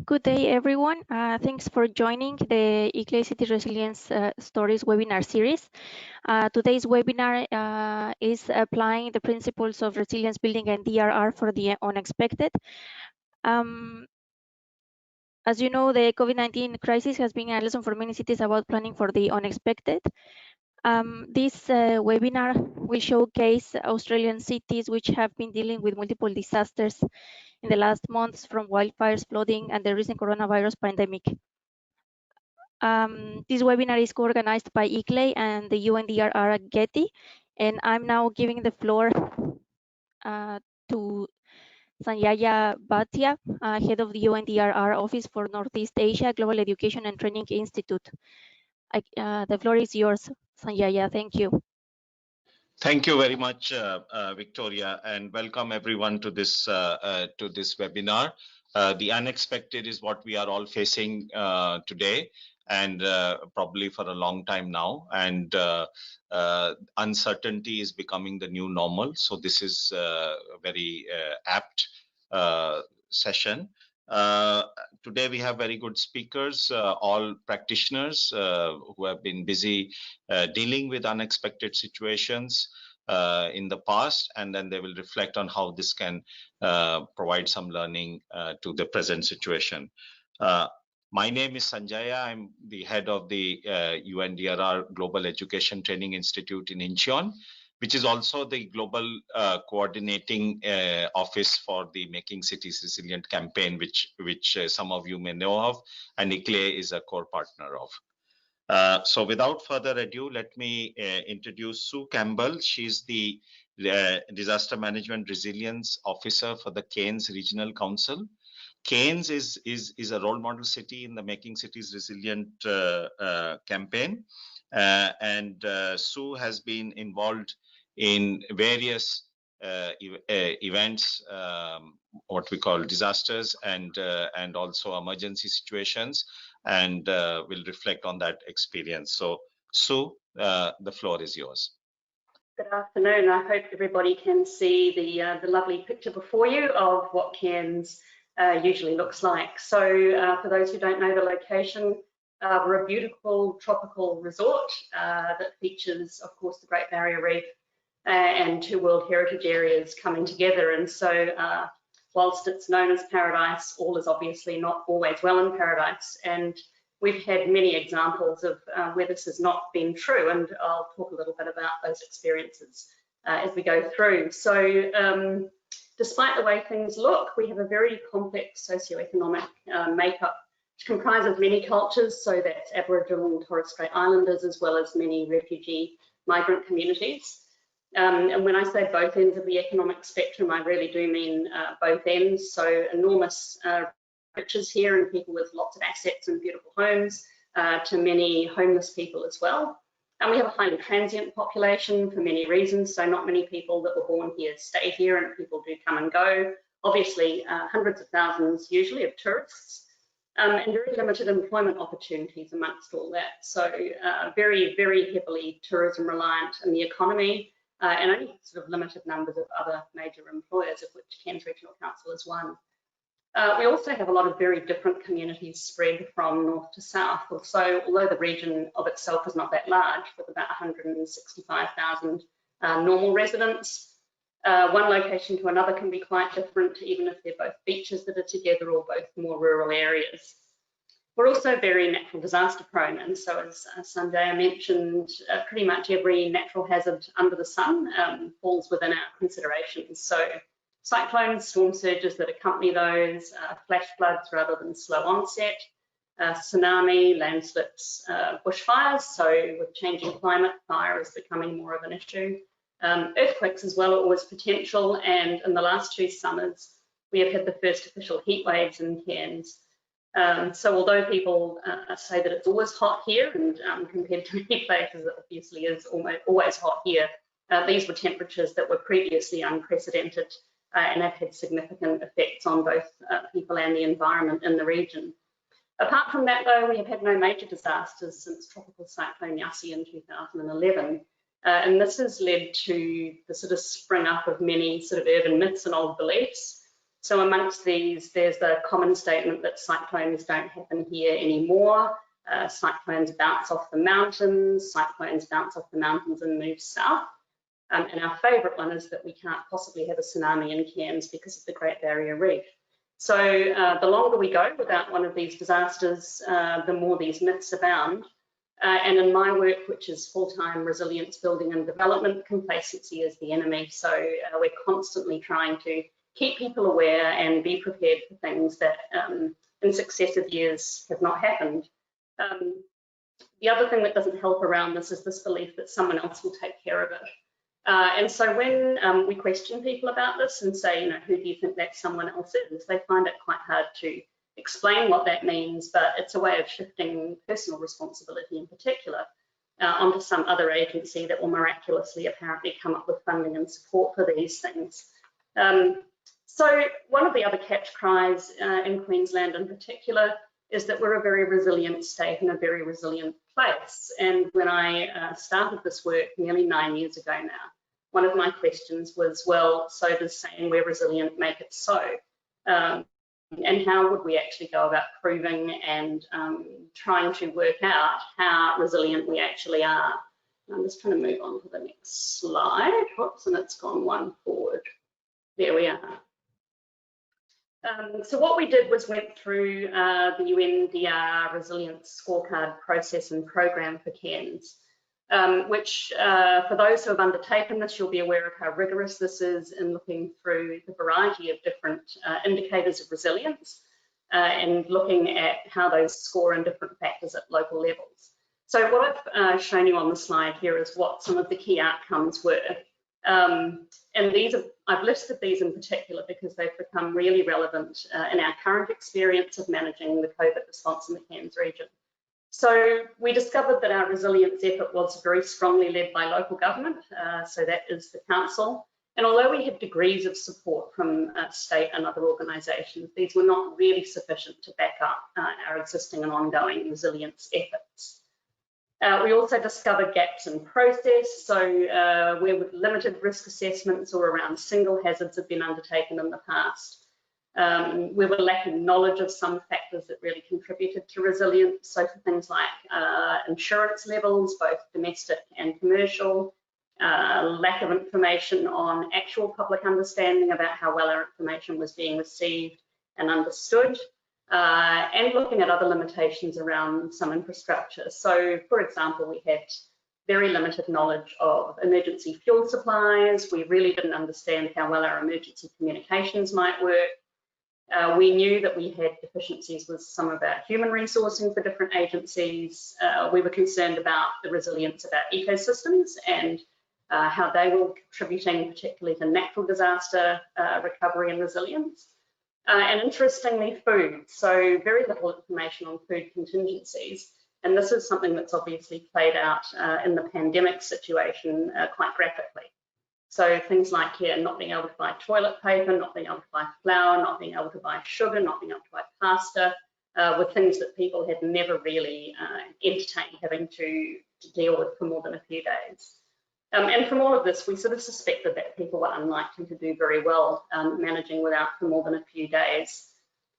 Good day, everyone. Thanks for joining the ICLEI City Resilience Stories webinar series. Today's webinar is applying the principles of resilience building and DRR for the unexpected. As you know, the COVID-19 crisis has been a lesson for many cities about planning for the unexpected. This webinar will showcase Australian cities which have been dealing with multiple disasters in the last months, from wildfires, flooding, and the recent coronavirus pandemic. This webinar is co-organized by ICLEI and the UNDRR GETI, and I'm now giving the floor to Sanjaya Bhatia, head of the UNDRR Office for Northeast Asia Global Education and Training Institute. The floor is yours, Sanjaya. Thank you. Thank you very much, Victoria, and welcome everyone to this webinar. The unexpected is what we are all facing today, and probably for a long time now. And uncertainty is becoming the new normal. So this is a very apt session. Today we have very good speakers, all practitioners who have been busy dealing with unexpected situations in the past, and then they will reflect on how this can provide some learning to the present situation. My name is Sanjaya. I'm the head of the UNDRR Global Education Training Institute in Incheon, which is also the global coordinating office for the Making Cities Resilient campaign, which some of you may know of, and ICLEI is a core partner of. So without further ado, let me introduce Sue Campbell. She's the Disaster Management Resilience Officer for the Cairns Regional Council. Cairns is a role model city in the Making Cities Resilient campaign. And Sue has been involved in various events, what we call disasters, and also emergency situations, and will reflect on that experience. So, Sue, the floor is yours. Good afternoon. I hope everybody can see the lovely picture before you of what Cairns usually looks like. So, for those who don't know the location, we're a beautiful tropical resort that features, of course, the Great Barrier Reef and two World Heritage areas coming together. And so whilst it's known as paradise, all is obviously not always well in paradise. And we've had many examples of where this has not been true. And I'll talk a little bit about those experiences as we go through. So despite the way things look, we have a very complex socioeconomic makeup, which comprises many cultures. So that's Aboriginal and Torres Strait Islanders, as well as many refugee migrant communities. And when I say both ends of the economic spectrum, I really do mean both ends. So enormous riches here and people with lots of assets and beautiful homes, to many homeless people as well. And we have a highly transient population for many reasons. So not many people that were born here stay here, and people do come and go. Obviously, hundreds of thousands usually of tourists, and very limited employment opportunities amongst all that. So very, very heavily tourism reliant in the economy, and only sort of limited numbers of other major employers, of which Cairns Regional Council is one. We also have a lot of very different communities spread from north to south. So although the region of itself is not that large, with about 165,000 normal residents, one location to another can be quite different, even if they're both beaches that are together or both more rural areas. We're also very natural disaster prone, and so as Sanjaya mentioned, pretty much every natural hazard under the sun falls within our considerations. So cyclones, storm surges that accompany those, flash floods rather than slow onset, tsunami, landslips, bushfires. So with changing climate, fire is becoming more of an issue. Earthquakes as well are always potential, and in the last 2 summers, we have had the first official heat waves in Cairns. So although people say that it's always hot here, and compared to many places, it obviously is always hot here, these were temperatures that were previously unprecedented and have had significant effects on both people and the environment in the region. Apart from that, though, we have had no major disasters since Tropical Cyclone Yassi in 2011. And this has led to the sort of spring up of many sort of urban myths and old beliefs. So amongst these, there's the common statement that cyclones don't happen here anymore. Cyclones bounce off the mountains, cyclones bounce off the mountains and move south. And our favourite one is that we can't possibly have a tsunami in Cairns because of the Great Barrier Reef. So the longer we go without one of these disasters, the more these myths abound. And in my work, which is full-time resilience building and development, complacency is the enemy. So we're constantly trying to keep people aware and be prepared for things that in successive years have not happened. The other thing that doesn't help around this is this belief that someone else will take care of it. And so when we question people about this and say, you know, who do you think that someone else is, they find it quite hard to explain what that means, but it's a way of shifting personal responsibility in particular onto some other agency that will miraculously apparently come up with funding and support for these things. So one of the other catch cries in Queensland in particular is that we're a very resilient state and a very resilient place. And when I started this work nearly 9 years ago now, one of my questions was, well, so does saying we're resilient make it so? And how would we actually go about proving and trying to work out how resilient we actually are? I'm just trying to move on to the next slide. Whoops, and it's gone one forward. There we are. So what we did was went through the UNDRR Resilience Scorecard process and program for Cairns, which for those who have undertaken this, you'll be aware of how rigorous this is in looking through the variety of different indicators of resilience and looking at how those score in different factors at local levels. So what I've shown you on the slide here is what some of the key outcomes were. And these are, I've listed these in particular because they've become really relevant in our current experience of managing the COVID response in the Cairns region. So we discovered that our resilience effort was very strongly led by local government, so that is the council. And although we had degrees of support from state and other organisations, these were not really sufficient to back up our existing and ongoing resilience efforts. We also discovered gaps in process, so where limited risk assessments or around single hazards have been undertaken in the past. We were lacking knowledge of some factors that really contributed to resilience, so for things like insurance levels, both domestic and commercial, lack of information on actual public understanding about how well our information was being received and understood, and looking at other limitations around some infrastructure. So, for example, we had very limited knowledge of emergency fuel supplies. We really didn't understand how well our emergency communications might work. We knew that we had deficiencies with some of our human resourcing for different agencies. We were concerned about the resilience of our ecosystems and how they were contributing particularly to natural disaster recovery and resilience. And interestingly, food. So very little information on food contingencies. And this is something that's obviously played out in the pandemic situation quite graphically. So things like here, not being able to buy toilet paper, not being able to buy flour, not being able to buy sugar, not being able to buy pasta, were things that people had never really entertained having to deal with for more than a few days. And from all of this, we sort of suspected that people were unlikely to do very well managing without for more than a few days.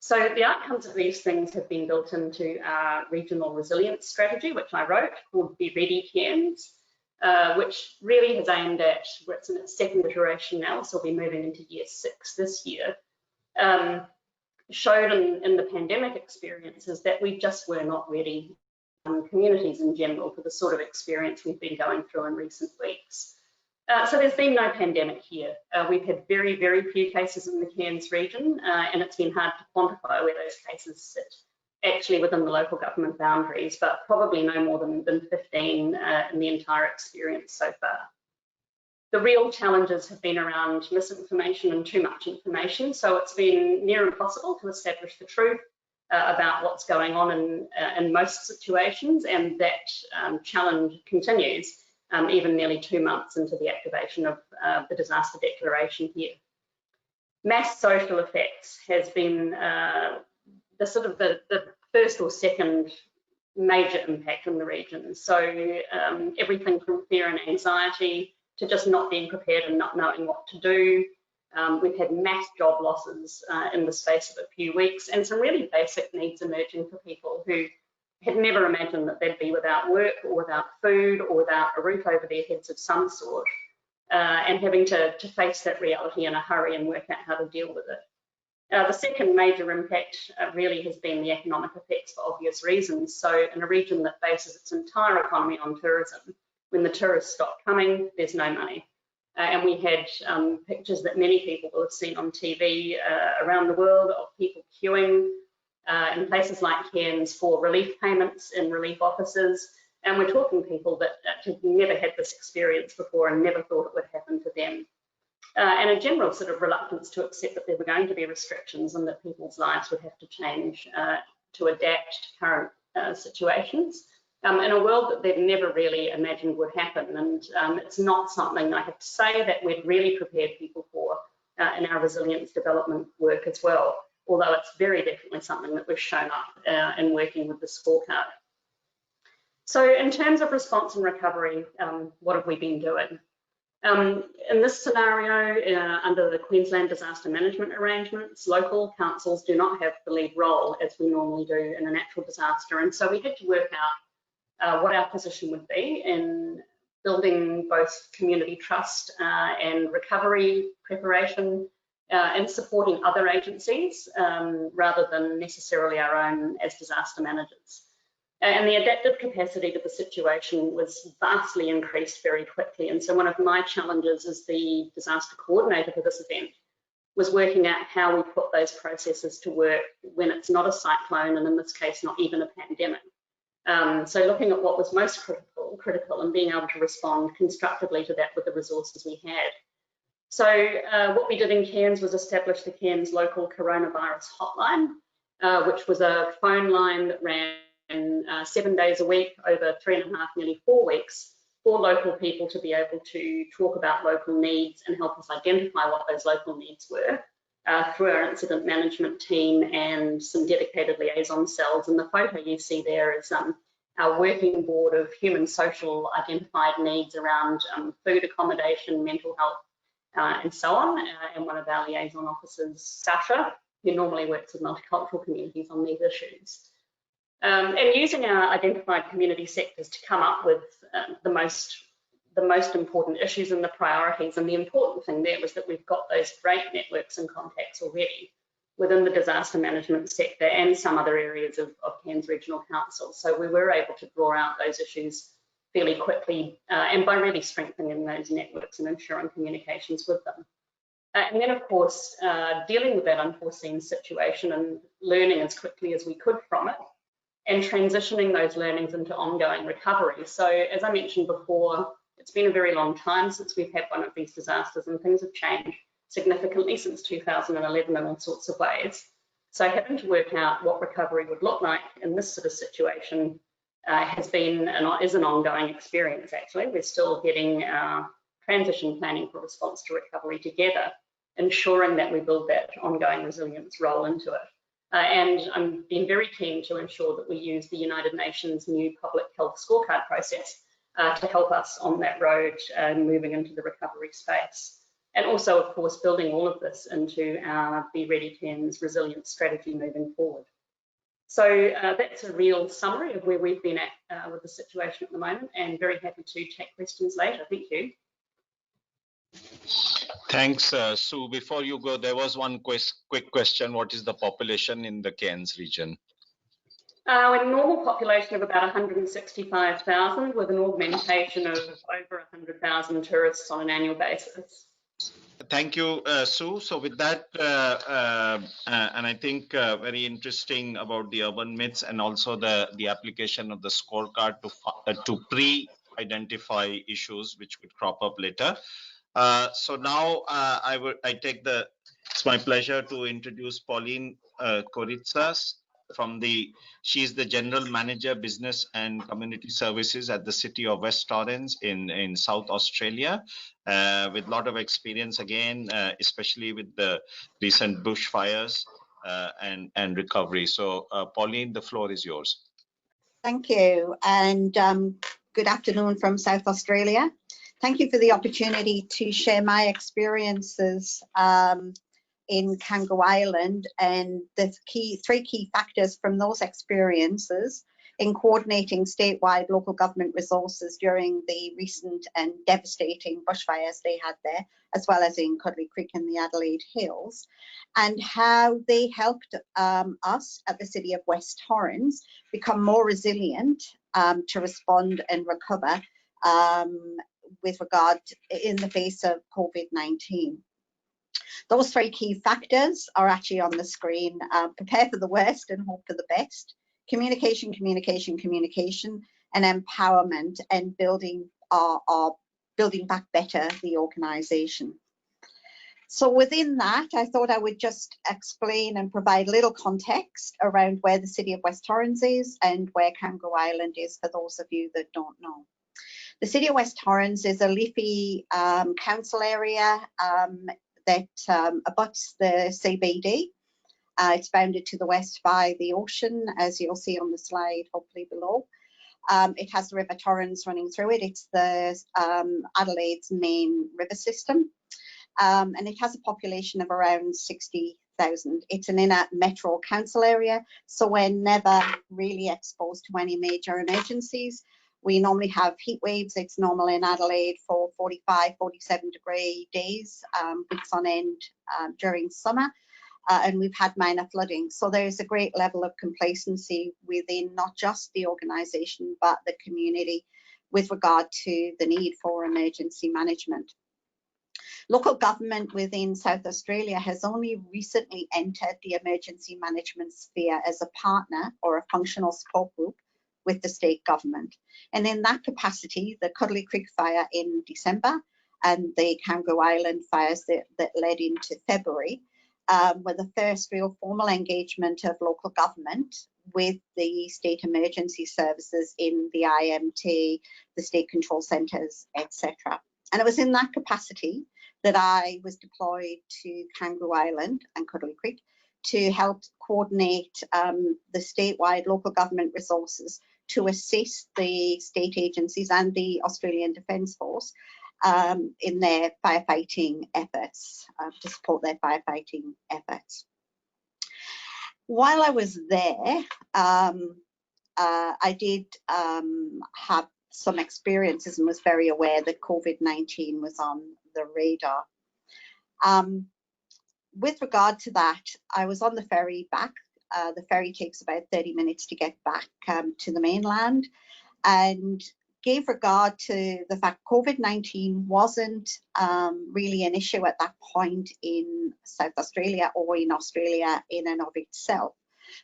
So the outcomes of these things have been built into our regional resilience strategy, which I wrote, called Be Ready Cairns, which really has aimed at, it's in its second iteration now, so we'll be moving into year 6 this year, showed in the pandemic experiences that we just were not ready, communities in general, for the sort of experience we've been going through in recent weeks. So there's been no pandemic here. We've had very, very few cases in the Cairns region, and it's been hard to quantify where those cases sit actually within the local government boundaries, but probably no more than 15 in the entire experience so far. The real challenges have been around misinformation and too much information, so it's been near impossible to establish the truth about what's going on in most situations, and that challenge continues even nearly 2 months into the activation of the disaster declaration here. Mass social effects has been the sort of the first or second major impact in the region. So everything from fear and anxiety to just not being prepared and not knowing what to do, We've had mass job losses in the space of a few weeks, and some really basic needs emerging for people who had never imagined that they'd be without work or without food or without a roof over their heads of some sort, and having to face that reality in a hurry and work out how to deal with it. The second major impact really has been the economic effects for obvious reasons. So in a region that bases its entire economy on tourism, when the tourists stop coming, there's no money. And we had pictures that many people will have seen on TV around the world of people queuing in places like Cairns for relief payments in relief offices. And we're talking people that have never had this experience before and never thought it would happen to them. And a general sort of reluctance to accept that there were going to be restrictions and that people's lives would have to change to adapt to current situations in a world that they'd never really imagined would happen. And it's not something, I have to say, that we'd really prepared people for in our resilience development work as well, although it's very definitely something that we've shown up in working with the scorecard. So in terms of response and recovery, what have we been doing? In this scenario, under the Queensland disaster management arrangements, local councils do not have the lead role as we normally do in a natural disaster. And so we had to work out what our position would be in building both community trust and recovery preparation and supporting other agencies rather than necessarily our own as disaster managers. And the adaptive capacity to the situation was vastly increased very quickly. And so one of my challenges as the disaster coordinator for this event was working out how we put those processes to work when it's not a cyclone, and in this case, not even a pandemic. So looking at what was most critical and being able to respond constructively to that with the resources we had. So what we did in Cairns was establish the Cairns local coronavirus hotline, which was a phone line that ran 7 days a week over 3.5, nearly 4 weeks, for local people to be able to talk about local needs and help us identify what those local needs were through our incident management team and some dedicated liaison cells. And the photo you see there is our working board of human social identified needs around food, accommodation, mental health, and so on. And one of our liaison officers, Sasha, who normally works with multicultural communities on these issues. And using our identified community sectors to come up with the most important issues and the priorities. And the important thing there was that we've got those great networks and contacts already within the disaster management sector and some other areas of Cairns Regional Council. So we were able to draw out those issues fairly quickly and by really strengthening those networks and ensuring communications with them. And then, of course, dealing with that unforeseen situation and learning as quickly as we could from it, and transitioning those learnings into ongoing recovery. So as I mentioned before, it's been a very long time since we've had one of these disasters, and things have changed significantly since 2011 in all sorts of ways. So having to work out what recovery would look like in this sort of situation has been and is an ongoing experience, actually. We're still getting our transition planning for response to recovery together, ensuring that we build that ongoing resilience role into it. And I'm being very keen to ensure that we use the United Nations new public health scorecard process to help us on that road moving into the recovery space. And also, of course, building all of this into our Be Ready Cairns resilience strategy moving forward. So that's a real summary of where we've been at with the situation at the moment, and very happy to take questions later. Thank you. Thanks, Sue. Before you go, there was one quick question. What is the population in the Cairns region? A normal population of about 165,000 with an augmentation of over 100,000 tourists on an annual basis. Thank you, Sue. So with that, and I think very interesting about the urban myths and also the application of the scorecard to pre-identify issues which could crop up later. So now it's my pleasure to introduce Pauline Koritsas she's the General Manager, Business and Community Services at the City of West Torrens in South Australia, with a lot of experience again, especially with the recent bushfires and recovery. So Pauline, the floor is yours. Thank you, and good afternoon from South Australia. Thank you for the opportunity to share my experiences in Kangaroo Island and the three key factors from those experiences in coordinating statewide local government resources during the recent and devastating bushfires they had there, as well as in Cuddly Creek and the Adelaide Hills, and how they helped us at the City of West Torrens become more resilient to respond and recover with regard in the face of COVID-19. Those three key factors are actually on the screen. Prepare for the worst and hope for the best. Communication, communication, communication, and empowerment, and building building back better the organisation. So within that, I thought I would just explain and provide a little context around where the City of West Torrens is and where Kangaroo Island is for those of you that don't know. The City of West Torrens is a leafy council area that abuts the CBD. It's bounded to the west by the ocean, as you'll see on the slide, hopefully below. It has the River Torrens running through it. It's the Adelaide's main river system. And it has a population of around 60,000. It's an inner metro council area, so we're never really exposed to any major emergencies. We normally have heat waves. It's normal in Adelaide for 45, 47 degree days, weeks on end during summer. And we've had minor flooding. So there's a great level of complacency within not just the organisation, but the community with regard to the need for emergency management. Local government within South Australia has only recently entered the emergency management sphere as a partner or a functional support group with the state government. And in that capacity, the Cuddly Creek fire in December and the Kangaroo Island fires that led into February were the first real formal engagement of local government with the state emergency services in the IMT, the state control centres, etc. And it was in that capacity that I was deployed to Kangaroo Island and Cuddly Creek to help coordinate the statewide local government resources to assist the state agencies and the Australian Defence Force in their firefighting efforts, to support their firefighting efforts. While I was there, I did have some experiences and was very aware that COVID-19 was on the radar. With regard to that, I was on the ferry back. The ferry takes about 30 minutes to get back to the mainland, and gave regard to the fact COVID-19 wasn't really an issue at that point in South Australia or in Australia in and of itself.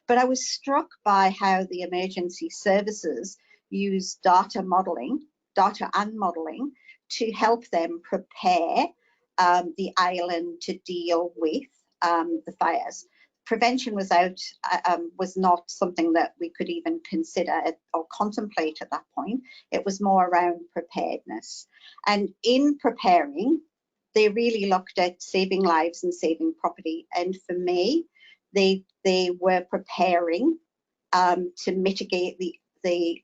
But I was struck by how the emergency services use data and modelling to help them prepare the island to deal with the fires. Prevention was not something that we could even consider or contemplate at that point. It was more around preparedness. And in preparing, they really looked at saving lives and saving property. And for me, they were preparing to mitigate the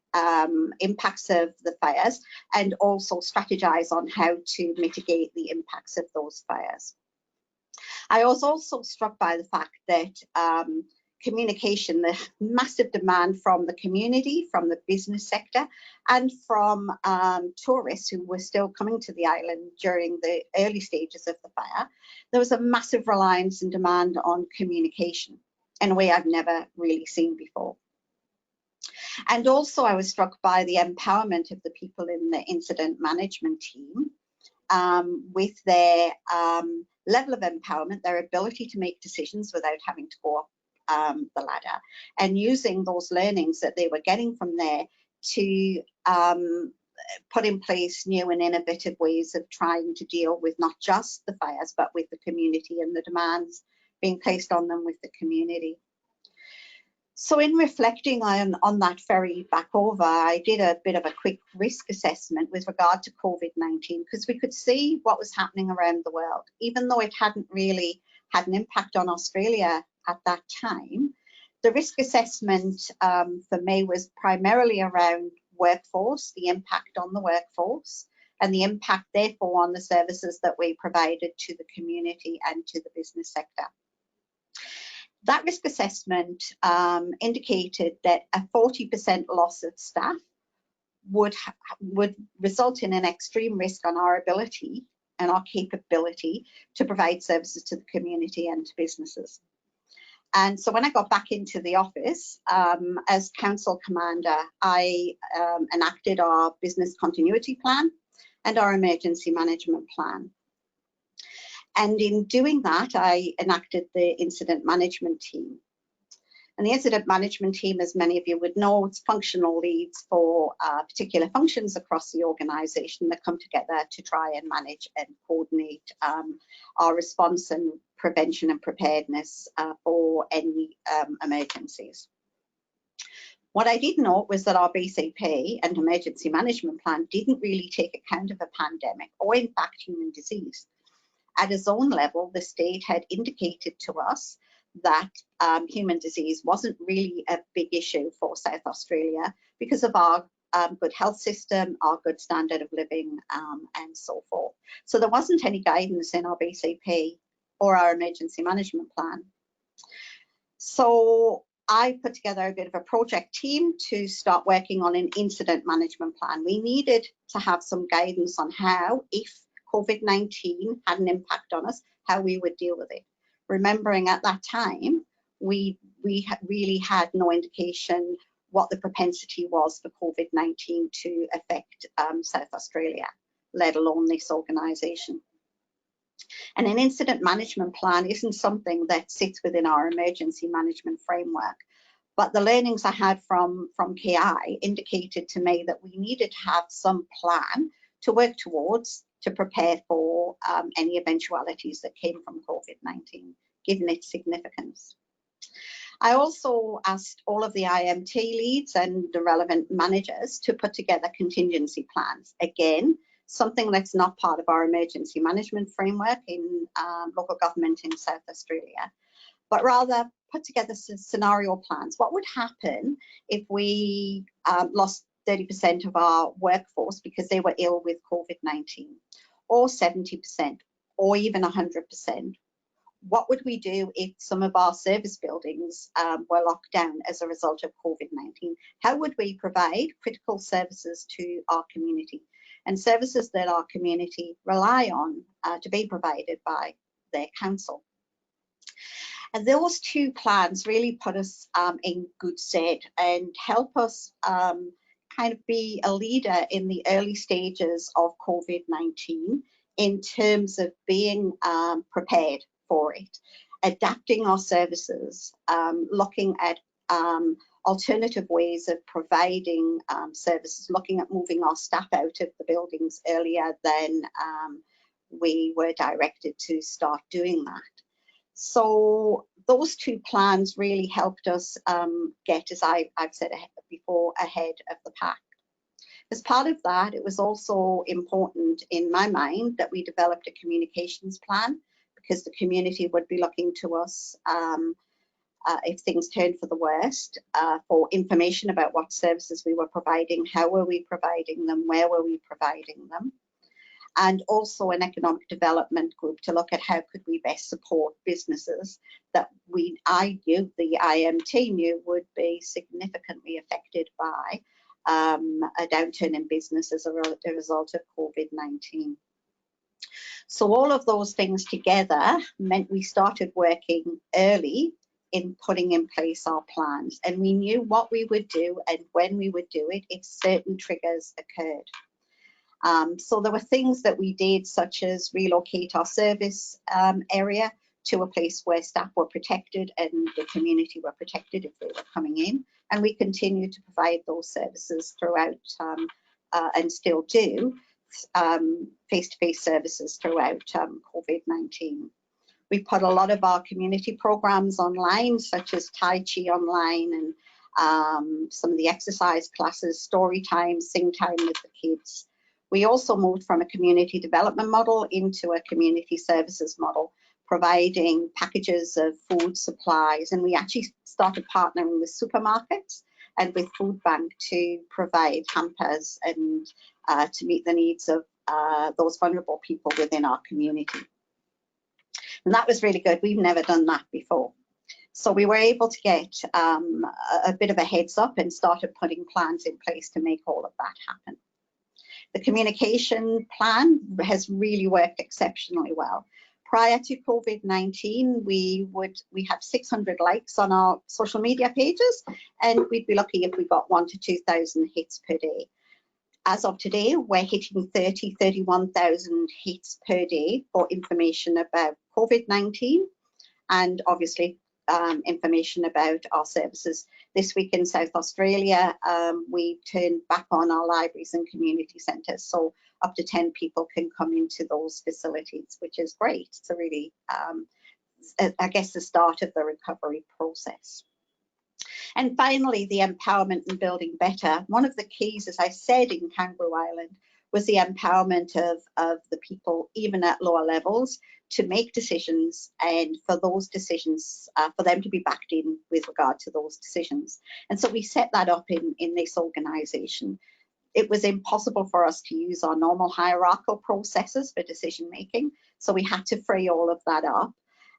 impacts of the fires and also strategize on how to mitigate the impacts of those fires. I was also struck by the fact that communication, the massive demand from the community, from the business sector, and from tourists who were still coming to the island during the early stages of the fire, there was a massive reliance and demand on communication in a way I've never really seen before. And also I was struck by the empowerment of the people in the incident management team with their level of empowerment, their ability to make decisions without having to go up the ladder, and using those learnings that they were getting from there to put in place new and innovative ways of trying to deal with not just the fires, but with the community and the demands being placed on them with the community. So in reflecting on that ferry back over, I did a bit of a quick risk assessment with regard to COVID-19, because we could see what was happening around the world. Even though it hadn't really had an impact on Australia at that time, the risk assessment for me was primarily around workforce, the impact on the workforce, and the impact therefore on the services that we provided to the community and to the business sector. That risk assessment indicated that a 40% loss of staff would result in an extreme risk on our ability and our capability to provide services to the community and to businesses. And so when I got back into the office as council commander, I enacted our business continuity plan and our emergency management plan. And in doing that, I enacted the incident management team. And the incident management team, as many of you would know, it's functional leads for particular functions across the organisation that come together to try and manage and coordinate our response and prevention and preparedness for any emergencies. What I did note was that our BCP and emergency management plan didn't really take account of a pandemic or, in fact, human disease. At a zone level, the state had indicated to us that human disease wasn't really a big issue for South Australia because of our good health system, our good standard of living, and so forth. So there wasn't any guidance in our BCP or our emergency management plan. So I put together a bit of a project team to start working on an incident management plan. We needed to have some guidance on how, if COVID-19 had an impact on us, how we would deal with it. Remembering at that time, we really had no indication what the propensity was for COVID-19 to affect South Australia, let alone this organisation. And an incident management plan isn't something that sits within our emergency management framework. But the learnings I had from KI indicated to me that we needed to have some plan to work towards to prepare for any eventualities that came from COVID-19, given its significance. I also asked all of the IMT leads and the relevant managers to put together contingency plans. Again, something that's not part of our emergency management framework in local government in South Australia, but rather put together scenario plans. What would happen if we lost 30% of our workforce because they were ill with COVID-19, or 70%, or even 100%? What would we do if some of our service buildings were locked down as a result of COVID-19? How would we provide critical services to our community, and services that our community rely on to be provided by their council? And those two plans really put us in good stead and help us kind of be a leader in the early stages of COVID-19 in terms of being prepared for it, adapting our services, looking at alternative ways of providing services, looking at moving our staff out of the buildings earlier than we were directed to start doing that. So those two plans really helped us get, as I've said before, ahead of the pack. As part of that, it was also important in my mind that we developed a communications plan, because the community would be looking to us if things turned for the worst, for information about what services we were providing, how were we providing them, where were we providing them, and also an economic development group to look at how could we best support businesses that I knew, the IMT knew, would be significantly affected by a downturn in business as a result of COVID-19. So all of those things together meant we started working early in putting in place our plans, and we knew what we would do and when we would do it if certain triggers occurred. So there were things that we did, such as relocate our service area to a place where staff were protected and the community were protected if they were coming in, and we continue to provide those services throughout and still do face-to-face services throughout COVID-19. We put a lot of our community programs online, such as Tai Chi online, and some of the exercise classes, story time, sing time with the kids. We also moved from a community development model into a community services model, providing packages of food supplies, and we actually started partnering with supermarkets and with food bank to provide hampers and to meet the needs of those vulnerable people within our community. And that was really good. We've never done that before. So we were able to get a bit of a heads up and started putting plans in place to make all of that happen. The communication plan has really worked exceptionally well. Prior to COVID-19, we have 600 likes on our social media pages, and we'd be lucky if we got 1,000 to 2,000 hits per day. As of today, we're hitting 31,000 hits per day for information about COVID-19 and obviously information about our services. This week in South Australia, we turned back on our libraries and community centres, so up to 10 people can come into those facilities, which is great. It's a really, I guess, the start of the recovery process. And finally, the empowerment and building better. One of the keys, as I said, in Kangaroo Island was the empowerment of the people, even at lower levels, to make decisions, and for those decisions, for them to be backed in with regard to those decisions. And so we set that up in this organisation. It was impossible for us to use our normal hierarchical processes for decision making, so we had to free all of that up.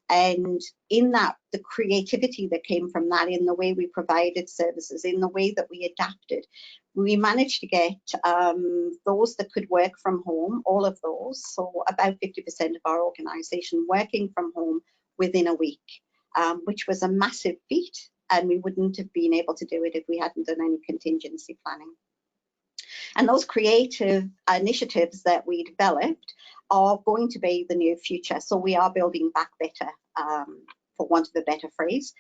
And in that, the creativity that came from that, in the way we provided services, in the way that we adapted, we managed to get those that could work from home, all of those, so about 50% of our organisation working from home within a week, which was a massive feat, and we wouldn't have been able to do it if we hadn't done any contingency planning. And those creative initiatives that we developed are going to be the new future. So we are building back better, for want of a better phrase.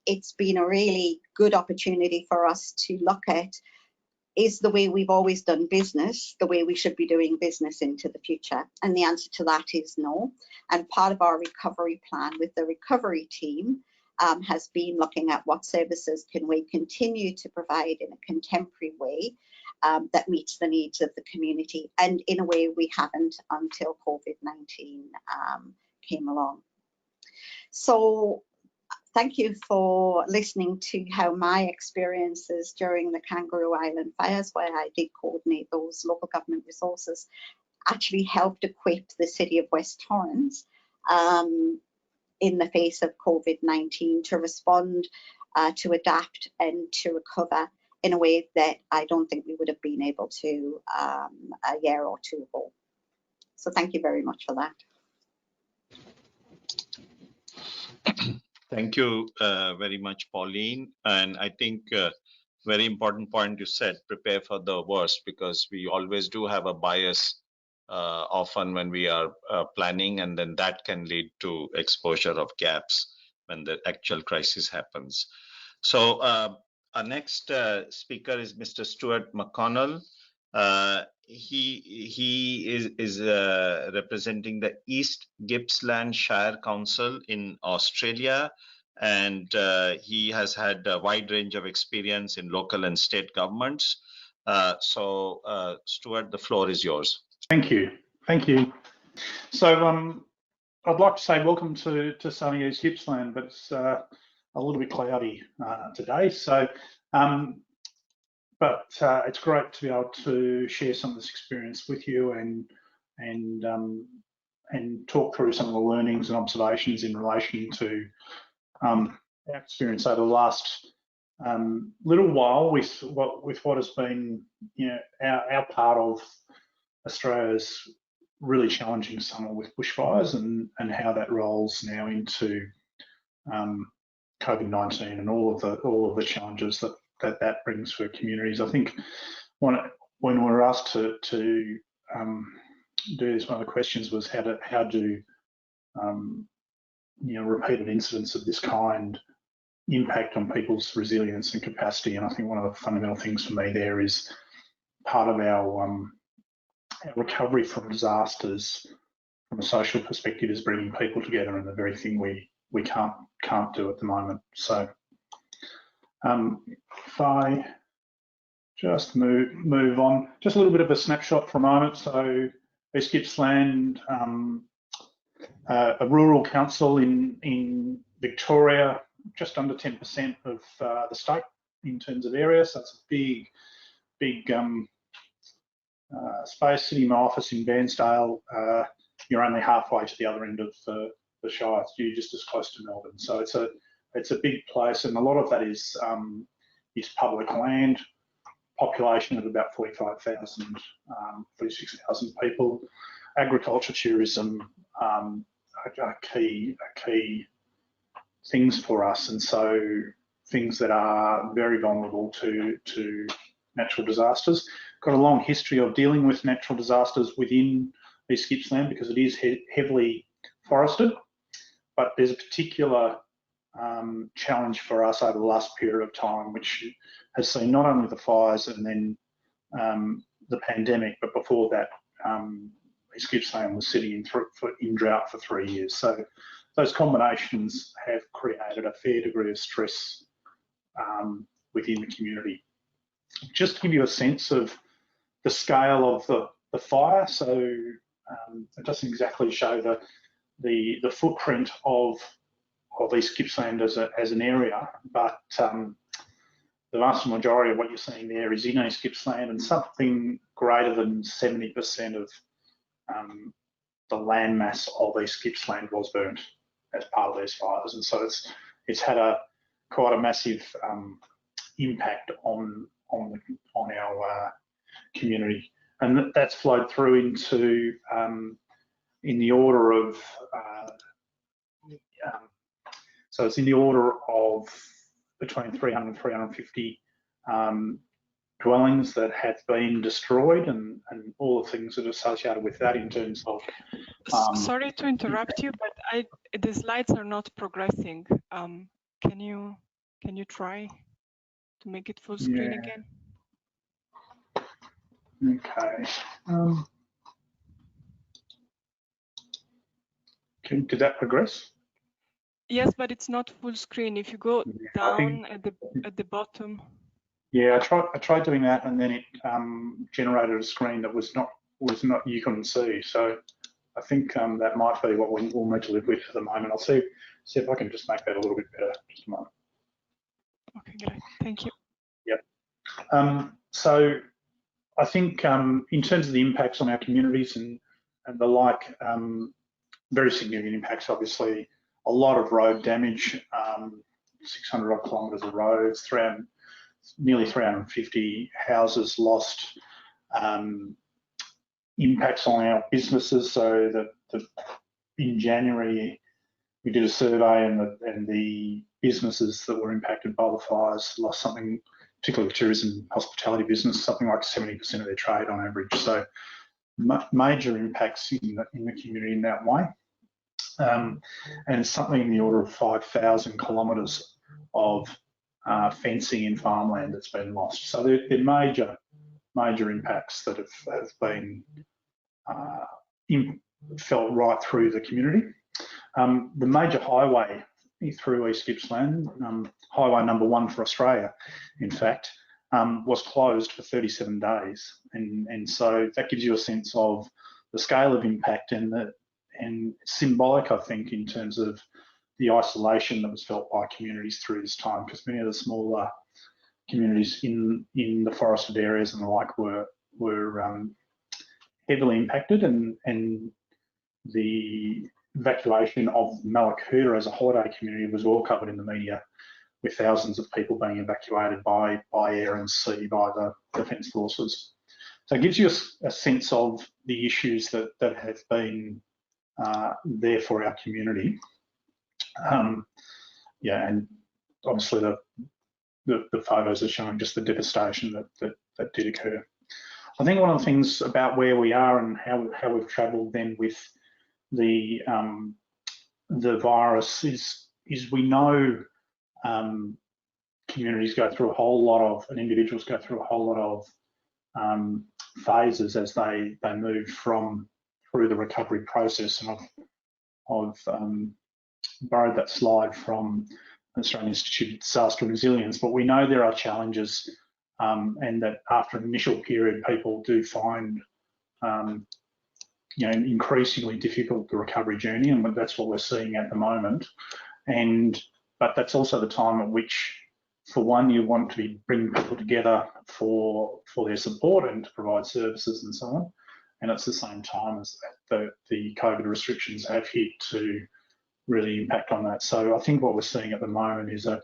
It's been a really good opportunity for us to look at, is the way we've always done business the way we should be doing business into the future? And the answer to that is no. And part of our recovery plan with the recovery team has been looking at what services can we continue to provide in a contemporary way that meets the needs of the community, and in a way we haven't until COVID-19 came along. So thank you for listening to how my experiences during the Kangaroo Island fires, where I did coordinate those local government resources, actually helped equip the city of West Torrens in the face of COVID-19 to respond, to adapt and to recover in a way that I don't think we would have been able to a year or two ago. So thank you very much for that. Thank you very much, Pauline. And I think very important point you said, prepare for the worst, because we always do have a bias often when we are planning, and then that can lead to exposure of gaps when the actual crisis happens. So our next speaker is Mr. Stuart McConnell. He is representing the East Gippsland Shire Council in Australia, and he has had a wide range of experience in local and state governments. So Stuart, the floor is yours. Thank you. Thank you. So I'd like to say welcome to sunny East Gippsland, but it's a little bit cloudy today. So, but it's great to be able to share some of this experience with you and talk through some of the learnings and observations in relation to our experience over the last little while with what has been, you know, our part of Australia's really challenging summer with bushfires and how that rolls now into COVID-19 and all of the challenges that brings for communities. I think when we were asked to do this, one of the questions was how do you know, repeated incidents of this kind impact on people's resilience and capacity. And I think one of the fundamental things for me there is part of our recovery from disasters from a social perspective is bringing people together, and the very thing we can't do at the moment. So if I just move on, just a little bit of a snapshot for a moment. So East Gippsland, a rural council in Victoria, just under 10% of the state in terms of area. So it's a big space. Sitting in my office in Bairnsdale, you're only halfway to the other end of the Shire. You're just as close to Melbourne. So it's a big place, and a lot of that is public land. Population of about 45,000, 46,000 people. Agriculture, tourism are key things for us, and so things that are very vulnerable to natural disasters. Got a long history of dealing with natural disasters within East Gippsland because it is heavily forested, but there's a particular challenge for us over the last period of time, which has seen not only the fires and then the pandemic, but before that, East Gippsland was sitting in drought for 3 years. So those combinations have created a fair degree of stress within the community. Just to give you a sense of the scale of the fire, so it doesn't exactly show the footprint of East Gippsland as an area, but the vast majority of what you're seeing there is in East Gippsland, and something greater than 70% of the landmass of East Gippsland was burnt as part of these fires, and so it's had quite a massive impact on our community, and that's flowed through into in the order of so it's in the order of between 300 and 350 dwellings that have been destroyed, and all the things that are associated with that in terms of. Sorry to interrupt you, but the slides are not progressing. Can you try to make it full screen again? Okay. Did that progress? Yes, but it's not full screen. If you go down at the bottom. Yeah, I tried doing that, and then it generated a screen that was not you couldn't see. So I think that might be what we'll need to live with for the moment. I'll see if I can just make that a little bit better. Just a moment. Okay, great. Thank you. Yep. So I think in terms of the impacts on our communities and the like, very significant impacts. Obviously, a lot of road damage, 600 odd kilometres of roads, nearly 350 houses lost, impacts on our businesses. So that in January we did a survey, and the businesses that were impacted by the fires lost something, particularly tourism, hospitality business, something like 70% of their trade on average. So major impacts in the community in that way. And something in the order of 5,000 kilometres of fencing in farmland that's been lost. So they're major impacts that have been felt right through the community. The major highway through East Gippsland, highway number 1 for Australia, in fact, was closed for 37 days. And so that gives you a sense of the scale of impact and symbolic, I think, in terms of the isolation that was felt by communities through this time, because many of the smaller communities in the forested areas and the like were heavily impacted, and the evacuation of Malacooda as a holiday community was well covered in the media, with thousands of people being evacuated by air and sea by the Defence Forces. So it gives you a sense of the issues that have been there for our community. Yeah, and obviously the photos are showing just the devastation that did occur. I think one of the things about where we are and how we've travelled then with the virus is we know communities go through a whole lot of, and individuals go through a whole lot of phases as they move through the recovery process. And I've borrowed that slide from the Australian Institute of Disaster Resilience, but we know there are challenges, and that after an initial period, people do find increasingly difficult the recovery journey, and that's what we're seeing at the moment. But that's also the time at which for one, you want to bring people together for their support and to provide services and so on. And it's the same time as the COVID restrictions have hit to really impact on that. So I think what we're seeing at the moment is a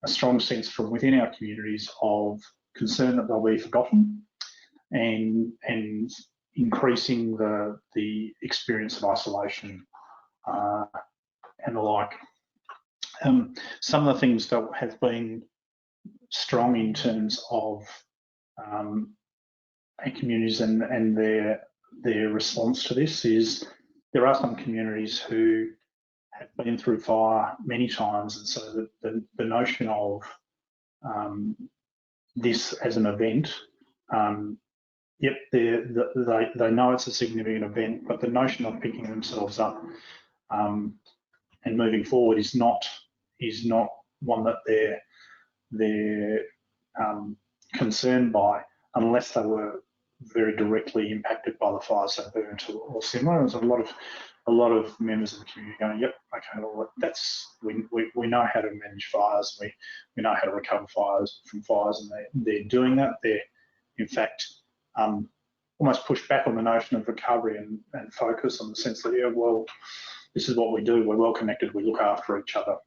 strong sense from within our communities of concern that they'll be forgotten and increasing the experience of isolation and the like. Some of the things that have been strong in terms of our communities and their response to this is there are some communities who have been through fire many times, and so the notion of this as an event, yep, they know it's a significant event, but the notion of picking themselves up and moving forward is not one that they're concerned by, unless they were very directly impacted by the fires they burnt or similar. There's a lot of members of the community going, yep, okay, well, we know how to manage fires, we know how to recover from fires, and they're doing that. They're in fact almost push back on the notion of recovery and focus on the sense that, yeah, well, this is what we do. We're well connected. We look after each other.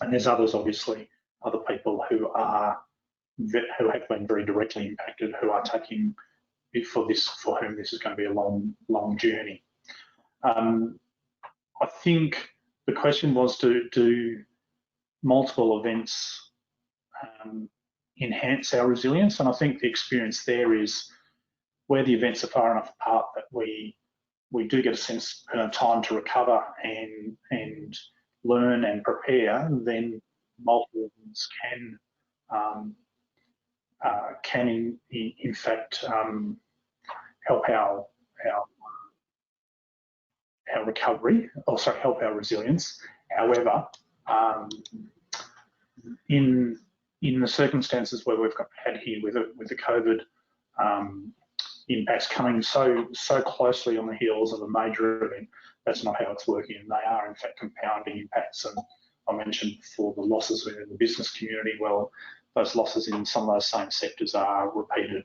And there's others, obviously, other people who have been very directly impacted, who are taking it for whom this is going to be a long journey. I think the question was, do multiple events enhance our resilience? And I think the experience there is where the events are far enough apart that we do get a sense time to recover and learn and prepare, then multiple events can in fact help our recovery, also help our resilience. However, in the circumstances where we've had here with the COVID impacts coming so closely on the heels of a major event, that's not how it's working, and they are in fact compounding impacts. And I mentioned before the losses within the business community. Well, those losses in some of those same sectors are repeated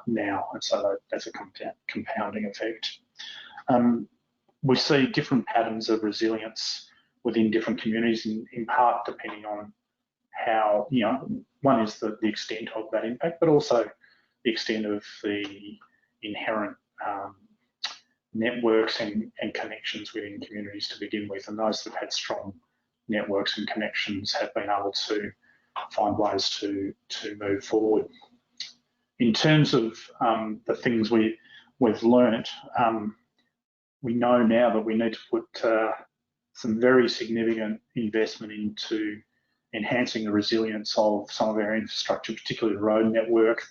now, and so that's a compounding effect. We see different patterns of resilience within different communities, in part depending on how, one is the extent of that impact, but also the extent of the inherent networks and connections within communities to begin with. And those that have had strong networks and connections have been able to find ways to move forward. In terms of the things we've learnt, we know now that we need to put some very significant investment into enhancing the resilience of some of our infrastructure, particularly the road network,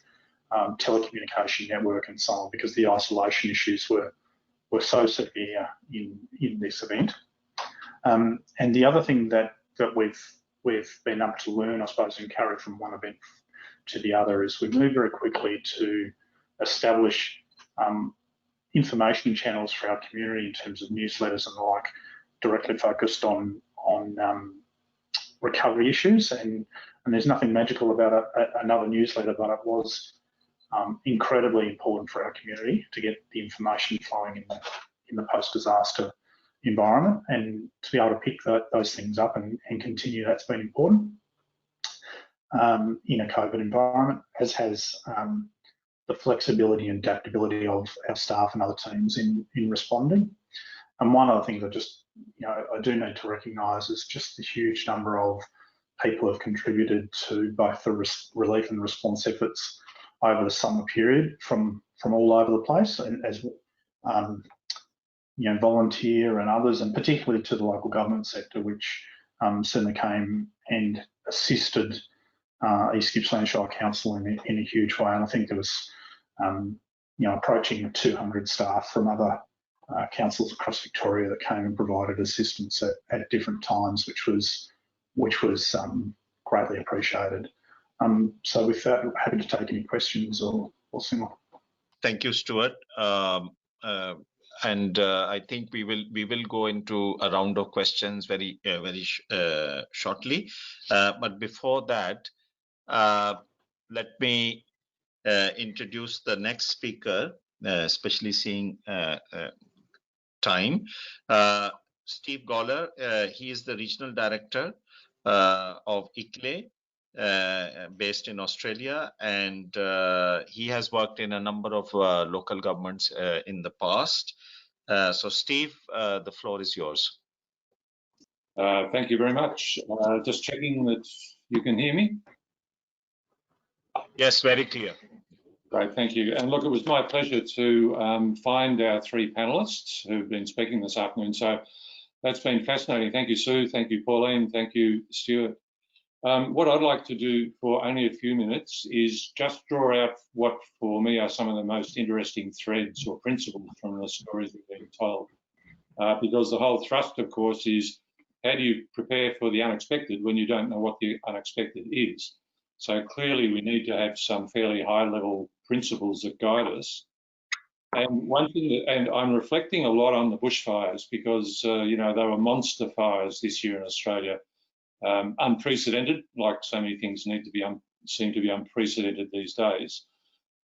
telecommunication network and so on, because the isolation issues were so severe in this event. And the other thing that we've been able to learn, I suppose, and carry from one event to the other, is we moved very quickly to establish information channels for our community in terms of newsletters and the like, directly focused on recovery issues. And there's nothing magical about another newsletter, but it was incredibly important for our community to get the information flowing in the post-disaster environment, and to be able to pick those things up and continue. That's been important in a COVID environment, as has the flexibility and adaptability of our staff and other teams in responding. And one of the things I do need to recognise is just the huge number of people who have contributed to both the relief and response efforts over the summer period from all over the place, and as volunteer and others, and particularly to the local government sector, which certainly came and assisted East Gippsland Shire Council in a huge way. And I think there was approaching 200 staff from other councils across Victoria that came and provided assistance at different times, which was greatly appreciated. So with that, I'm happy to take any questions or similar. Thank you, Stuart. I think we will go into a round of questions very shortly. But before that, let me introduce the next speaker, especially seeing time. Steve Goller, he is the Regional Director of ICLEI, based in Australia, and he has worked in a number of local governments in the past. So Steve, the floor is yours. Thank you very much. Just checking that you can hear me. Yes, very clear. Great, thank you. And look, it was my pleasure to find our three panelists who've been speaking this afternoon. So that's been fascinating. Thank you, Sue. Thank you, Pauline. Thank you, Stuart. What I'd like to do for only a few minutes is just draw out what for me are some of the most interesting threads or principles from the stories that are being told. Because the whole thrust, of course, is how do you prepare for the unexpected when you don't know what the unexpected is? So clearly we need to have some fairly high level principles that guide us. And one thing that, and I'm reflecting a lot on the bushfires because, you know, they were monster fires this year in Australia. Unprecedented, like so many things need to be seem to be unprecedented these days.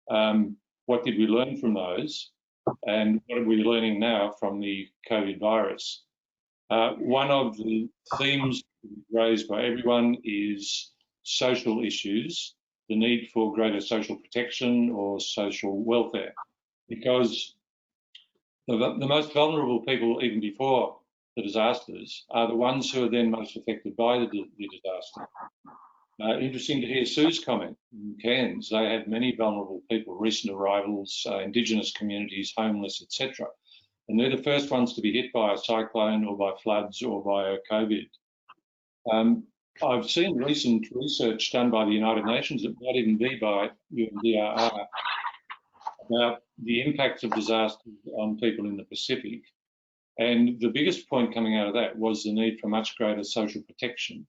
What did we learn from those? And what are we learning now from the COVID virus? One of the themes raised by everyone is social issues, the need for greater social protection or social welfare, because the most vulnerable people, even before the disasters, are the ones who are then most affected by the disaster. Interesting to hear Sue's comment in Cairns. They had many vulnerable people, recent arrivals, Indigenous communities, homeless, etc. And they're the first ones to be hit by a cyclone or by floods or by a COVID. I've seen recent research done by the United Nations, it might even be by UNDRR, about the impacts of disasters on people in the Pacific. And the biggest point coming out of that was the need for much greater social protection,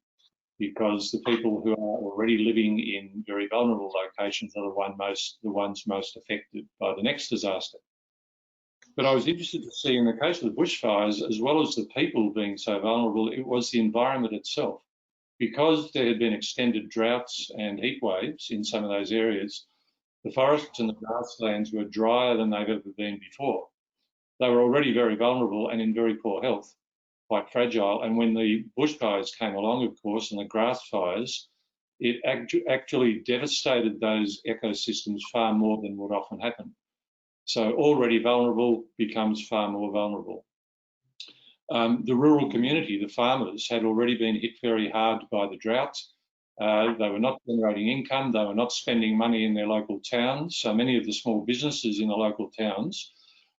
because the people who are already living in very vulnerable locations are the ones most affected by the next disaster. But I was interested to see in the case of the bushfires, as well as the people being so vulnerable, it was the environment itself. Because there had been extended droughts and heat waves in some of those areas, the forests and the grasslands were drier than they've ever been before. They were already very vulnerable and in very poor health, quite fragile. And when the bushfires came along, of course, and the grass fires, it actually devastated those ecosystems far more than would often happen. So already vulnerable becomes far more vulnerable. The rural community, the farmers, had already been hit very hard by the drought. They were not generating income. They were not spending money in their local towns. So many of the small businesses in the local towns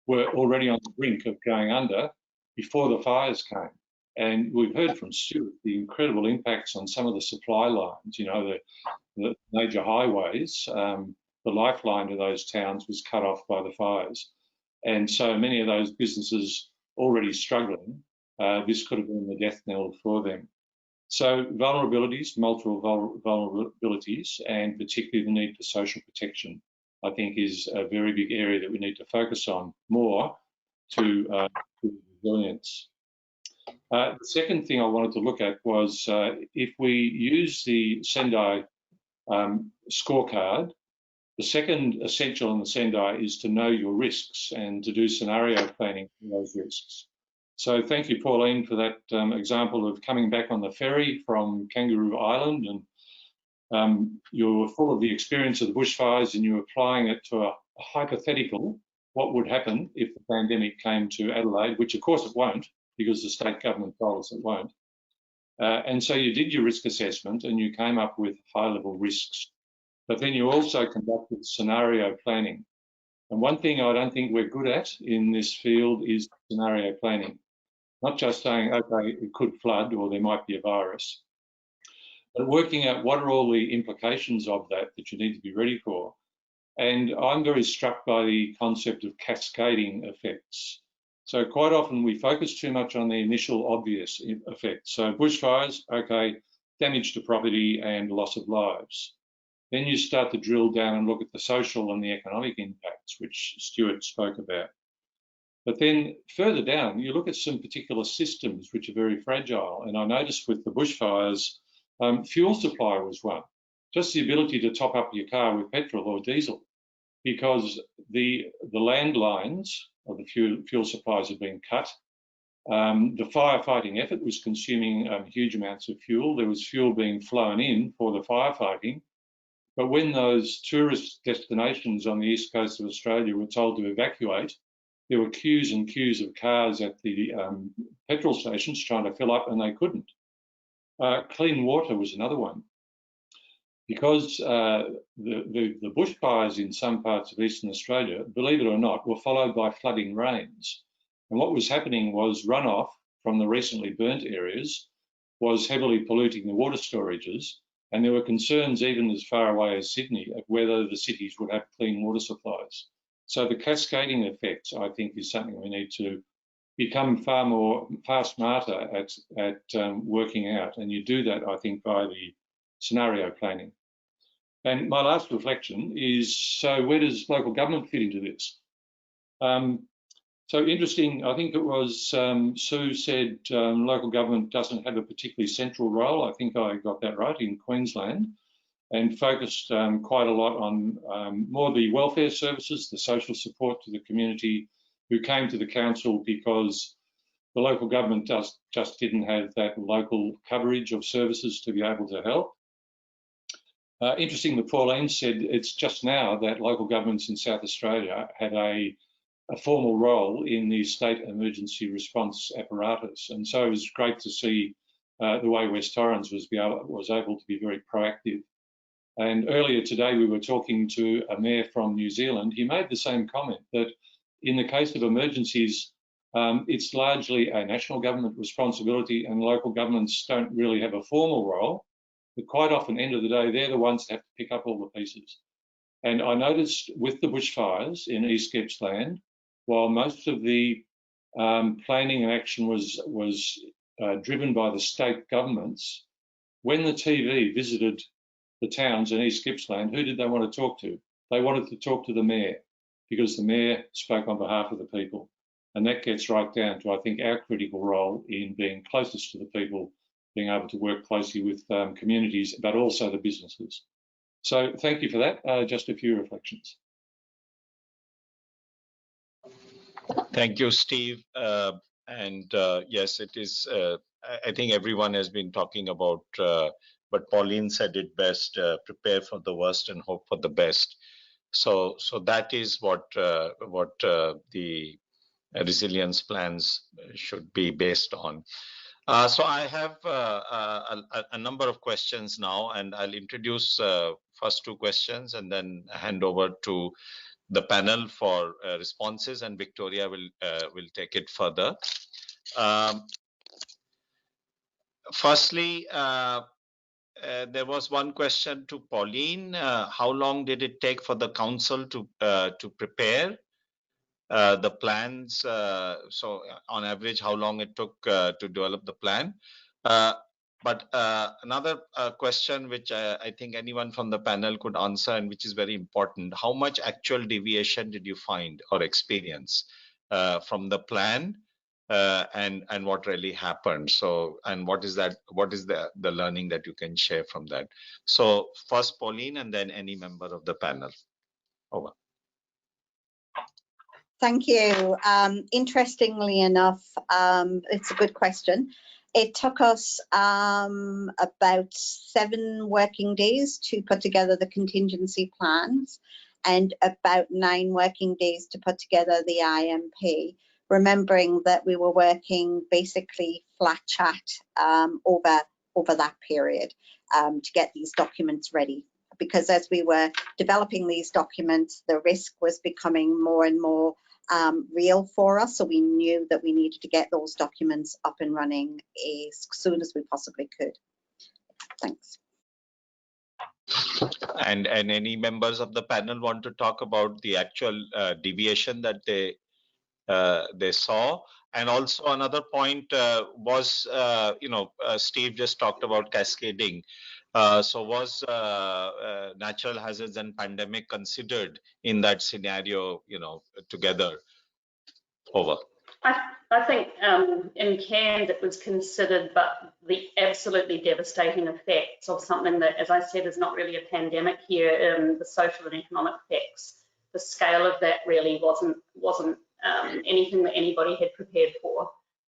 were already on the brink of going under before the fires came. And we've heard from Stuart the incredible impacts on some of the supply lines, you know, the major highways. The lifeline to those towns was cut off by the fires. And so many of those businesses already struggling, this could have been the death knell for them. So vulnerabilities, multiple vulnerabilities, and particularly the need for social protection, I think is a very big area that we need to focus on more to resilience. The second thing I wanted to look at was if we use the Sendai scorecard, the second essential in the Sendai is to know your risks and to do scenario planning for those risks. So thank you, Pauline, for that example of coming back on the ferry from Kangaroo Island, and you were full of the experience of the bushfires and you were applying it to a hypothetical, what would happen if the pandemic came to Adelaide, which of course it won't, because the state government told us it won't. And so you did your risk assessment and you came up with high-level risks. But then you also conducted scenario planning. And one thing I don't think we're good at in this field is scenario planning. Not just saying, okay, it could flood or there might be a virus, but working out what are all the implications of that you need to be ready for. And I'm very struck by the concept of cascading effects. So quite often we focus too much on the initial obvious effects. So bushfires, okay, damage to property and loss of lives. Then you start to drill down and look at the social and the economic impacts, which Stuart spoke about. But then further down, you look at some particular systems which are very fragile. And I noticed with the bushfires, fuel supply was one. Just the ability to top up your car with petrol or diesel, because the landlines of the fuel supplies have been cut. The firefighting effort was consuming huge amounts of fuel. There was fuel being flown in for the firefighting. But when those tourist destinations on the east coast of Australia were told to evacuate, there were queues and queues of cars at the petrol stations trying to fill up, and they couldn't. Clean water was another one. Because the bushfires in some parts of eastern Australia, believe it or not, were followed by flooding rains. And what was happening was runoff from the recently burnt areas was heavily polluting the water storages, and there were concerns even as far away as Sydney of whether the cities would have clean water supplies. So the cascading effects, I think, is something we need to become far smarter at working out. And you do that, I think, by the scenario planning. And my last reflection is, so where does local government fit into this? So interesting, I think it was Sue said local government doesn't have a particularly central role. I think I got that right, in Queensland, and focused quite a lot on more the welfare services, the social support to the community who came to the council because the local government just didn't have that local coverage of services to be able to help. Interesting that Pauline said it's just now that local governments in South Australia had a formal role in the state emergency response apparatus. And so it was great to see the way West Torrens was able to be very proactive. And earlier today, we were talking to a mayor from New Zealand. He made the same comment that in the case of emergencies, it's largely a national government responsibility, and local governments don't really have a formal role. But quite often, end of the day, they're the ones that have to pick up all the pieces. And I noticed with the bushfires in East Gippsland, while most of the planning and action was driven by the state governments, when the TV visited the towns in East Gippsland, who did they want to talk to? They wanted to talk to the mayor, because the mayor spoke on behalf of the people. And that gets right down to, I think, our critical role in being closest to the people, being able to work closely with communities, but also the businesses. So thank you for that. Just a few reflections. Thank you, Steve. Yes, it is. I think everyone has been talking about, but Pauline said it best: prepare for the worst and hope for the best. So that is what the resilience plans should be based on. So I have a number of questions now, and I'll introduce first two questions and then hand over to the panel for responses, and Victoria will take it further. Firstly, there was one question to Pauline. How long did it take for the council to prepare the plans? So on average, how long it took to develop the plan? But another question which I think anyone from the panel could answer, and which is very important: how much actual deviation did you find or experience from the plan, and what really happened? So, and what is that? What is the learning that you can share from that? So first Pauline, and then any member of the panel. Over. Thank you. Interestingly enough, it's a good question. It took us about 7 working days to put together the contingency plans, and about 9 working days to put together the IMP, remembering that we were working basically flat chat over that period to get these documents ready. Because as we were developing these documents, the risk was becoming more and more real for us, so we knew that we needed to get those documents up and running as soon as we possibly could. Thanks. And any members of the panel want to talk about the actual deviation that they saw? And also another point was, Steve just talked about cascading. So was natural hazards and pandemic considered in that scenario, together? Over. I think in Cairns it was considered, but the absolutely devastating effects of something that, as I said, is not really a pandemic here, the social and economic effects, the scale of that really wasn't anything that anybody had prepared for.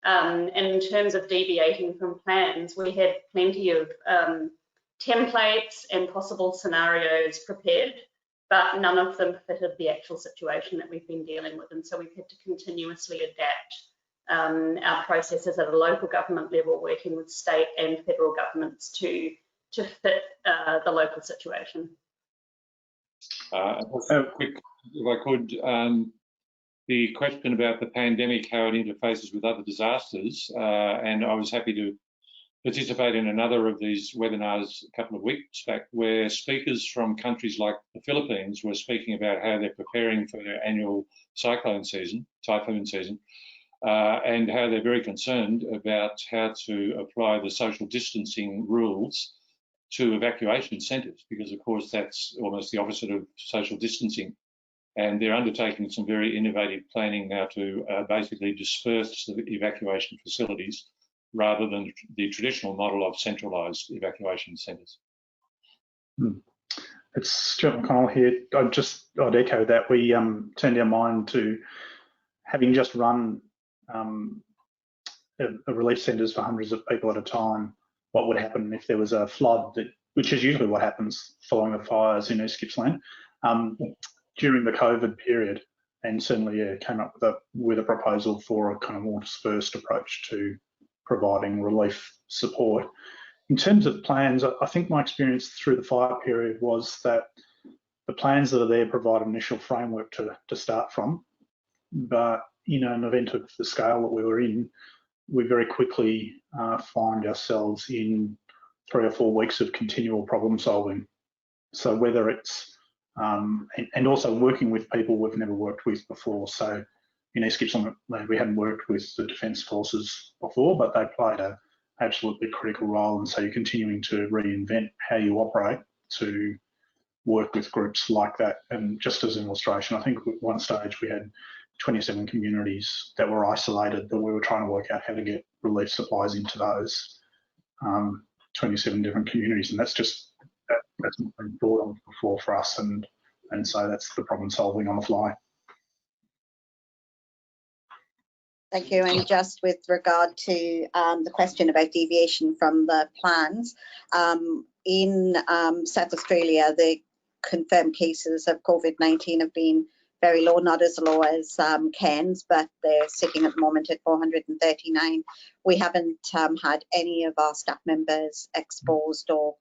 And in terms of deviating from plans, we had plenty of templates and possible scenarios prepared, but none of them fitted the actual situation that we've been dealing with. And so we've had to continuously adapt our processes at a local government level, working with state and federal governments to fit the local situation. Quick, if I could, the question about the pandemic, how it interfaces with other disasters, and I was happy to participate in another of these webinars a couple of weeks back, where speakers from countries like the Philippines were speaking about how they're preparing for their annual typhoon season, and how they're very concerned about how to apply the social distancing rules to evacuation centres, because of course that's almost the opposite of social distancing. And they're undertaking some very innovative planning now to basically disperse the evacuation facilities rather than the traditional model of centralised evacuation centres. It's Stuart McConnell here. I'd echo that. We turned our mind to having just run relief centres for hundreds of people at a time. What would happen if there was a flood, which is usually what happens following the fires in East Gippsland during the COVID period, and certainly came up with a proposal for a kind of more dispersed approach to providing relief support. In terms of plans, I think my experience through the fire period was that the plans that are there provide an initial framework to start from, but in an event of the scale that we were in, we very quickly find ourselves in 3 or 4 weeks of continual problem solving. So whether it's and also working with people we've never worked with before. So in East Gippsland, we hadn't worked with the Defence Forces before, but they played an absolutely critical role. And so you're continuing to reinvent how you operate to work with groups like that. And just as an illustration, I think at one stage we had 27 communities that were isolated that we were trying to work out how to get relief supplies into those 27 different communities. And that's not been thought of before for us. And so that's the problem solving on the fly. Thank you. And just with regard to the question about deviation from the plans, in South Australia, the confirmed cases of COVID-19 have been very low, not as low as Cairns, but they're sitting at the moment at 439. We haven't had any of our staff members exposed or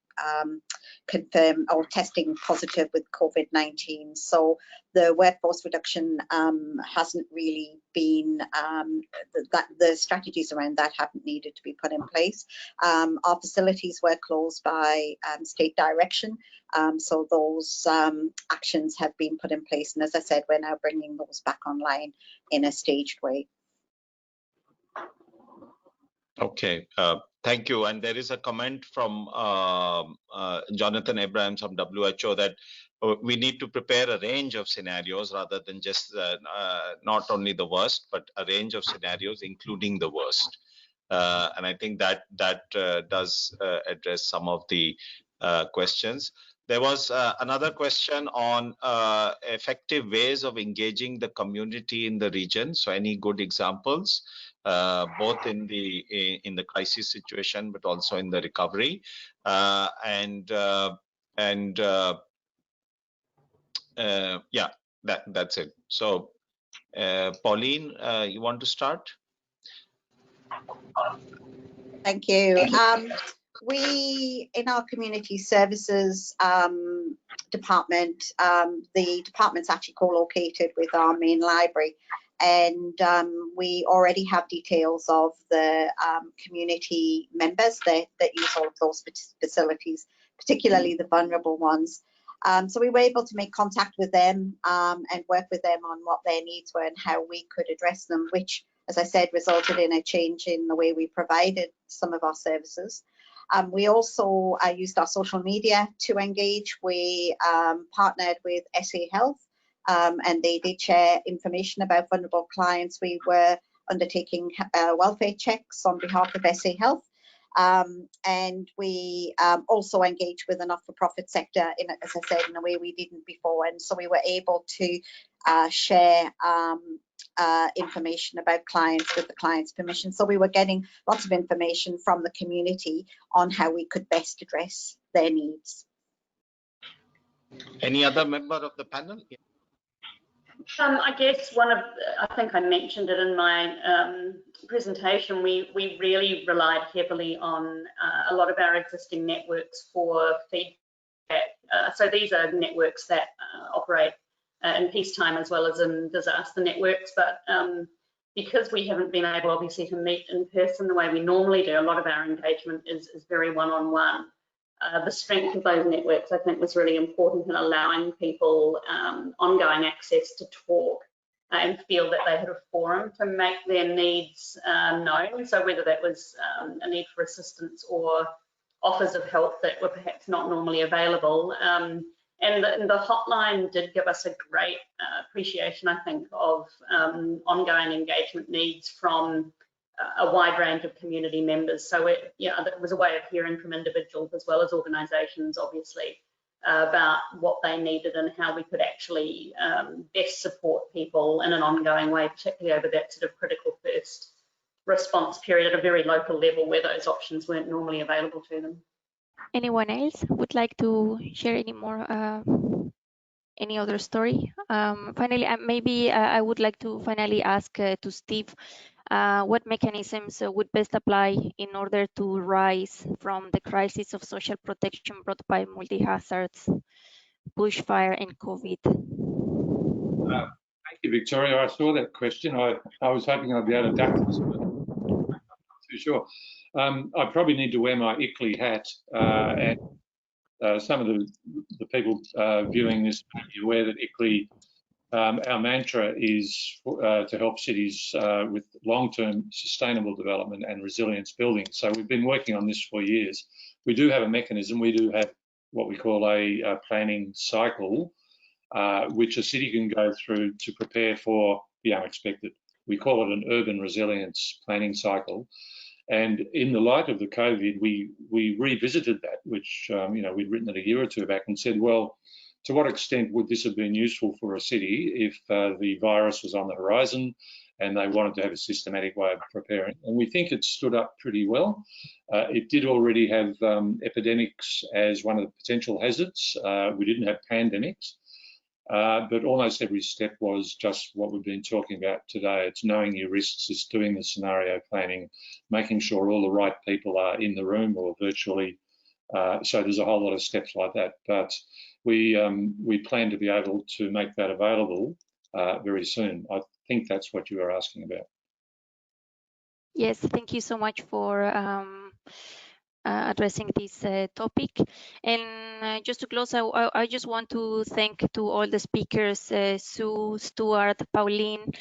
confirmed or testing positive with COVID-19. So the workforce reduction hasn't really been, the strategies around that haven't needed to be put in place. Our facilities were closed by state direction, so those actions have been put in place. And as I said, we're now bringing those back online in a staged way. Okay, thank you. And there is a comment from Jonathan Abrams from WHO that we need to prepare a range of scenarios rather than just not only the worst, but a range of scenarios, including the worst. And I think that does address some of the questions. There was another question on effective ways of engaging the community in the region. So any good examples, both in the crisis situation, but also in the recovery, yeah, that's it. So Pauline, you want to start? Thank you. We, in our community services department, the department's actually co-located with our main library, and we already have details of the community members that use all of those facilities, particularly the vulnerable ones. So we were able to make contact with them and work with them on what their needs were and how we could address them, which, as I said, resulted in a change in the way we provided some of our services. We also used our social media to engage. We partnered with SA Health and they did share information about vulnerable clients. We were undertaking welfare checks on behalf of SA Health. And we also engaged with the not-for-profit sector, as I said, in a way we didn't before. And so we were able to share information about clients with the client's permission. So we were getting lots of information from the community on how we could best address their needs. Any other member of the panel? I guess I think I mentioned it in my presentation, we really relied heavily on a lot of our existing networks for feedback. So these are networks that operate in peacetime as well as in disaster networks, but because we haven't been able obviously to meet in person the way we normally do, a lot of our engagement is very one-on-one. The strength of those networks, I think, was really important in allowing people ongoing access to talk and feel that they had a forum to make their needs known. So whether that was a need for assistance or offers of help that were perhaps not normally available. And the hotline did give us a great appreciation, I think, of ongoing engagement needs from a wide range of community members. So it was a way of hearing from individuals as well as organisations, obviously, about what they needed and how we could actually best support people in an ongoing way, particularly over that sort of critical first response period at a very local level where those options weren't normally available to them. Anyone else would like to share any other story? Finally, maybe I would like to finally ask to Steve what mechanisms would best apply in order to rise from the crisis of social protection brought by multi-hazards, bushfire and COVID? Thank you, Victoria. I saw that question. I was hoping I'd be able to duck this, but I'm not too sure. I probably need to wear my ICLEI hat, and some of the people viewing this may be aware that ICLEI, our mantra is to help cities with long-term sustainable development and resilience building. So we've been working on this for years. We do have a mechanism. We do have what we call a planning cycle, which a city can go through to prepare for the unexpected. We call it an urban resilience planning cycle. And in the light of the COVID, we revisited that, which we'd written it a year or two back, and said, well, to what extent would this have been useful for a city if the virus was on the horizon and they wanted to have a systematic way of preparing? And we think it stood up pretty well. It did already have epidemics as one of the potential hazards. We didn't have pandemics. But almost every step was just what we've been talking about today. It's knowing your risks, it's doing the scenario planning, making sure all the right people are in the room or virtually. So there's a whole lot of steps like that. But we plan to be able to make that available very soon. I think that's what you were asking about. Yes, thank you so much for addressing this topic. And just to close, I just want to thank to all the speakers, Sue, Stuart, Pauline,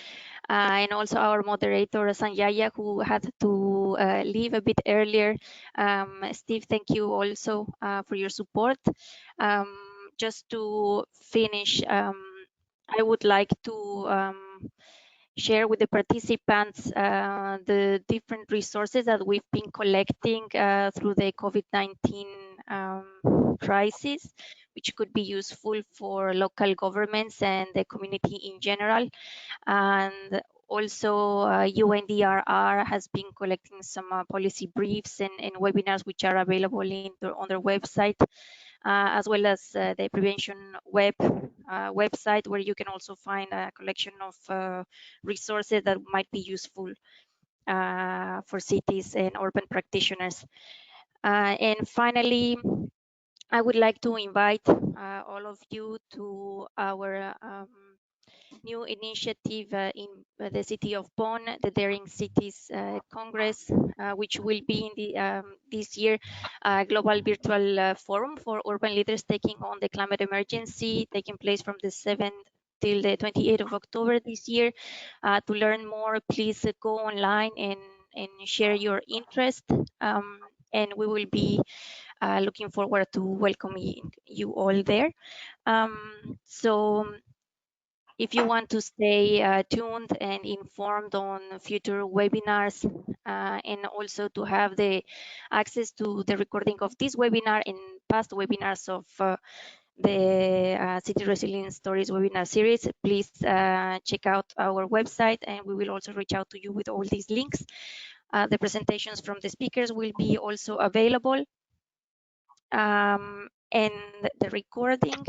and also our moderator, Sanjaya, who had to leave a bit earlier. Steve, thank you also for your support. Just to finish, I would like to share with the participants the different resources that we've been collecting through the COVID-19 crisis, which could be useful for local governments and the community in general. And also UNDRR has been collecting some policy briefs and webinars which are available on their website, as well as the prevention website, where you can also find a collection of resources that might be useful for cities and urban practitioners. And finally, I would like to invite all of you to our new initiative in the city of Bonn, the Daring Cities Congress, which will be in the this year global virtual forum for urban leaders taking on the climate emergency, taking place from the 7th till the 28th of October this year. To learn more, please go online and share your interest, and we will be looking forward to welcoming you all there. So If you want to stay tuned and informed on future webinars and also to have the access to the recording of this webinar and past webinars of the City Resilience Stories webinar series, please check out our website, and we will also reach out to you with all these links. The presentations from the speakers will be also available, and the recording.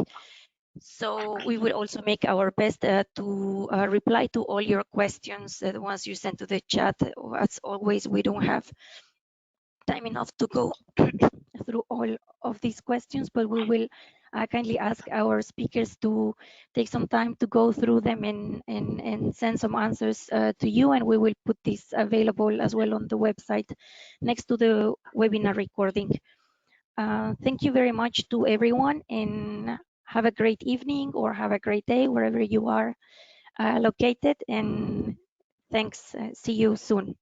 So we will also make our best to reply to all your questions, the ones you send to the chat. As always, we don't have time enough to go through all of these questions, but we will kindly ask our speakers to take some time to go through them and send some answers to you, and we will put this available as well on the website next to the webinar recording. Thank you very much to everyone, and have a great evening or have a great day wherever you are located, and thanks. See you soon.